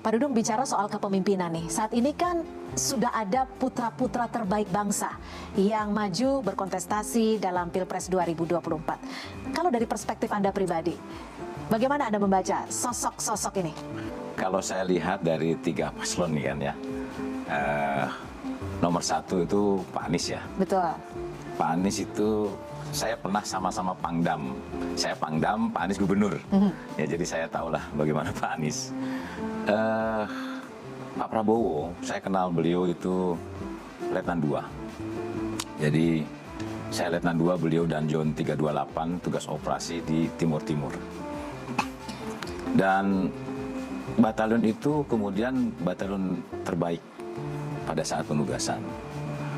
Pak Dudung, bicara soal kepemimpinan nih, saat ini kan sudah ada putra-putra terbaik bangsa yang maju berkontestasi dalam Pilpres 2024. Kalau dari perspektif Anda pribadi, bagaimana Anda membaca sosok-sosok ini? Kalau saya lihat dari 3 paslon nih kan ya, nomor 1 itu Pak Anies ya. Betul. Pak Anies itu saya pernah sama-sama Pangdam. Saya Pangdam, Pak Anies gubernur. Ya, jadi saya tahulah bagaimana Pak Anies. Pak Prabowo, saya kenal beliau itu Letnan 2. Jadi saya Letnan 2, beliau Danjon 328, tugas operasi di Timur Timur. Dan batalion itu kemudian batalion terbaik pada saat penugasan.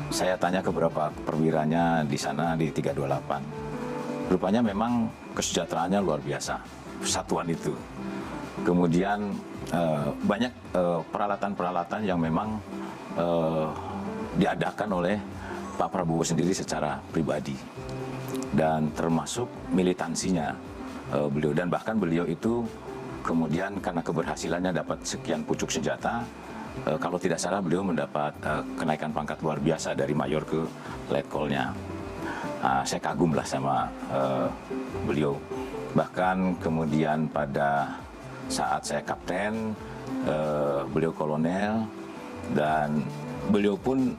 Saya tanya ke beberapa perwiranya di sana di 328. Rupanya memang kesejahteraannya luar biasa, satuan itu. Kemudian banyak peralatan-peralatan yang memang diadakan oleh Pak Prabowo sendiri secara pribadi. Dan termasuk militansinya beliau. Dan bahkan beliau itu kemudian karena keberhasilannya dapat sekian pucuk senjata, kalau tidak salah beliau mendapat kenaikan pangkat luar biasa dari mayor ke letkolnya. Saya kagum lah sama beliau. Bahkan kemudian pada saat saya kapten, beliau kolonel, dan beliau pun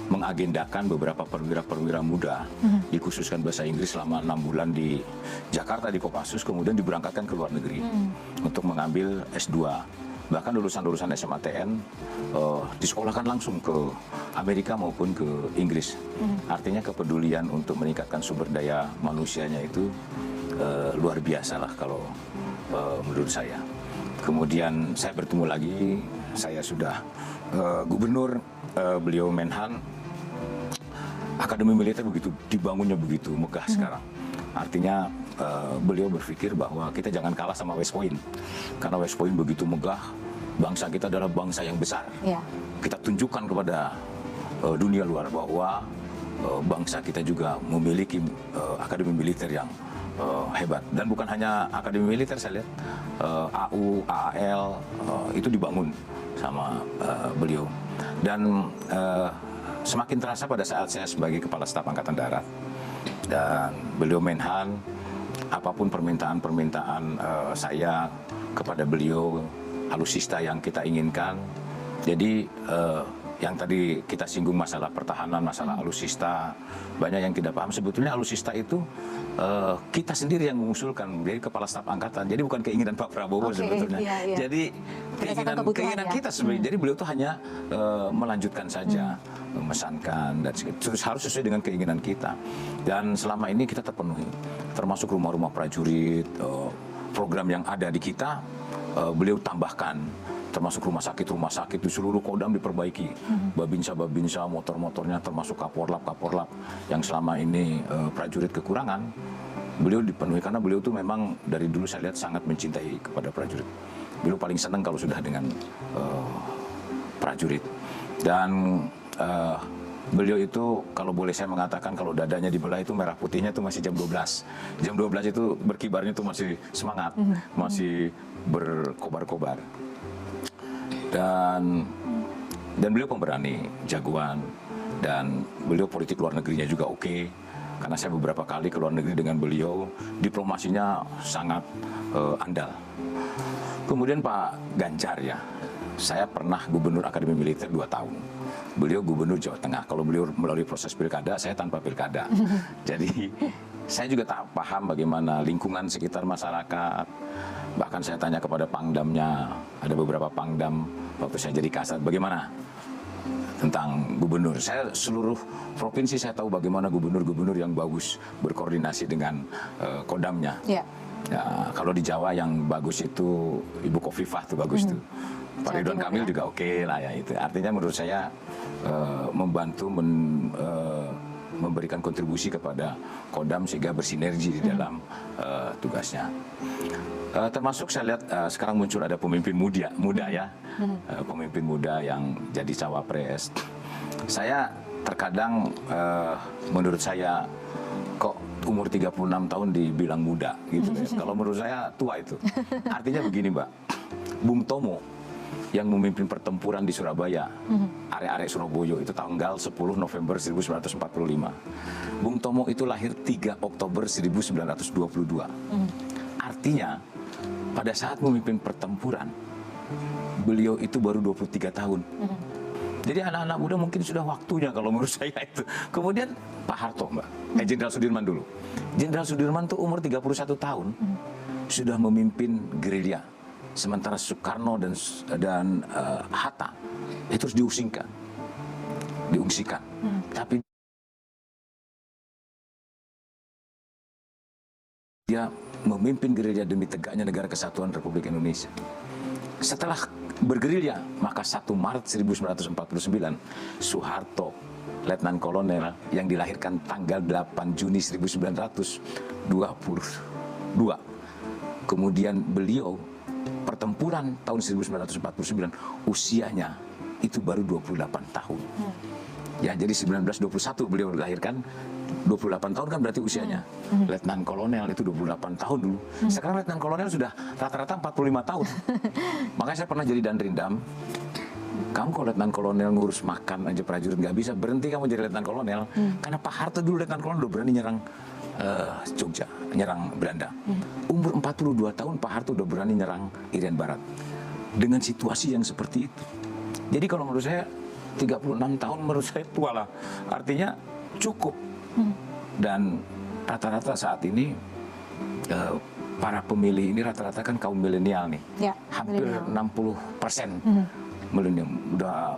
mengagendakan beberapa perwira-perwira muda, dikhususkan bahasa Inggris selama 6 bulan di Jakarta di Kopassus, kemudian diberangkatkan ke luar negeri untuk mengambil S2. Bahkan lulusan-lulusan SMATN disekolahkan langsung ke Amerika maupun ke Inggris. Artinya kepedulian untuk meningkatkan sumber daya manusianya itu luar biasa lah kalau menurut saya. Kemudian saya bertemu lagi, saya sudah gubernur, beliau Menhan. Akademi militer begitu dibangunnya begitu megah sekarang. Artinya beliau berpikir bahwa kita jangan kalah sama West Point, karena West Point begitu megah, bangsa kita adalah bangsa yang besar. Kita tunjukkan kepada dunia luar bahwa bangsa kita juga memiliki akademi militer yang hebat. Dan bukan hanya akademi militer, saya lihat AU, AAL itu dibangun sama beliau. Dan semakin terasa pada saat saya sebagai Kepala Staf Angkatan Darat dan beliau Menhan, apapun permintaan-permintaan saya kepada beliau, alutsista yang kita inginkan. Jadi yang tadi kita singgung masalah pertahanan, masalah alutsista, banyak yang tidak paham. Sebetulnya alutsista itu kita sendiri yang mengusulkan dari Kepala Staf Angkatan. Jadi bukan keinginan Pak Prabowo sebetulnya. Jadi keinginan kita sebenarnya. Jadi beliau itu hanya melanjutkan saja, memesankan, dan harus sesuai dengan keinginan kita. Dan selama ini kita terpenuhi, termasuk rumah-rumah prajurit, program yang ada di kita, beliau tambahkan. Termasuk rumah sakit di seluruh Kodam diperbaiki. Babinsa, motor-motornya, termasuk Kaporlap yang selama ini prajurit kekurangan, beliau dipenuhi karena beliau itu memang dari dulu saya lihat sangat mencintai kepada prajurit. Beliau paling senang kalau sudah dengan prajurit. Dan beliau itu kalau boleh saya mengatakan kalau dadanya dibelah itu merah putihnya itu masih jam 12. Jam 12 itu berkibarnya itu masih semangat, masih berkobar-kobar. Dan beliau pemberani, jagoan, dan beliau politik luar negerinya juga oke. Karena saya beberapa kali ke luar negeri dengan beliau, diplomasinya sangat andal. Kemudian Pak Ganjar ya, saya pernah gubernur Akademi Militer 2 tahun. Beliau gubernur Jawa Tengah. Kalau beliau melalui proses pilkada, saya tanpa pilkada. Jadi saya juga tak paham bagaimana lingkungan sekitar masyarakat. Bahkan saya tanya kepada pangdamnya, ada beberapa pangdam waktu saya jadi kasat, bagaimana tentang gubernur. Saya seluruh provinsi saya tahu bagaimana gubernur-gubernur yang bagus berkoordinasi dengan kodamnya. Ya, kalau di Jawa yang bagus itu Ibu Khofifah tuh bagus tuh. Pak Ridwan Kamil juga oke lah ya itu. Artinya menurut saya membantu memberikan kontribusi kepada Kodam sehingga bersinergi di dalam tugasnya. Termasuk saya lihat sekarang muncul ada pemimpin muda ya, pemimpin muda yang jadi cawapres. Saya terkadang menurut saya kok umur 36 tahun dibilang muda gitu ya. Kalau menurut saya tua itu. Artinya begini Mbak, Bung Tomo yang memimpin pertempuran di Surabaya, arek-arek Surabaya itu tanggal 10 November 1945. Bung Tomo itu lahir 3 Oktober 1922. Artinya, pada saat memimpin pertempuran, beliau itu baru 23 tahun. Jadi anak-anak muda mungkin sudah waktunya kalau menurut saya itu. Kemudian Pak Harto, Mbak. Jenderal Sudirman dulu. Jenderal Sudirman tuh umur 31 tahun sudah memimpin gerilya. Sementara Soekarno dan Hatta itu terus diungsikan. Tapi dia memimpin gerilya demi tegaknya negara kesatuan Republik Indonesia. Setelah bergerilya, maka 1 Maret 1949, Soeharto, Letnan Kolonel yang dilahirkan tanggal 8 Juni 1922. Kemudian beliau pertempuran tahun 1949, usianya itu baru 28 tahun. Ya, jadi 1921 beliau dilahirkan, 28 tahun kan berarti usianya. Letnan Kolonel itu 28 tahun dulu. Sekarang Letnan Kolonel sudah rata-rata 45 tahun. Makanya saya pernah jadi danrindam. Kamu kalau Letnan Kolonel ngurus makan aja prajurit nggak bisa, berhenti kamu jadi Letnan Kolonel. Karena Pak Harto dulu Letnan Kolonel udah berani nyerang Jogja, nyerang Belanda. Umur 42 tahun Pak Harto udah berani nyerang Irian Barat. Dengan situasi yang seperti itu. Jadi kalau menurut saya 36 tahun menurut saya tua lah. Artinya cukup. Dan rata-rata saat ini para pemilih ini rata-rata kan kaum milenial nih. Ya, hampir milenial. 60% milenial. Udah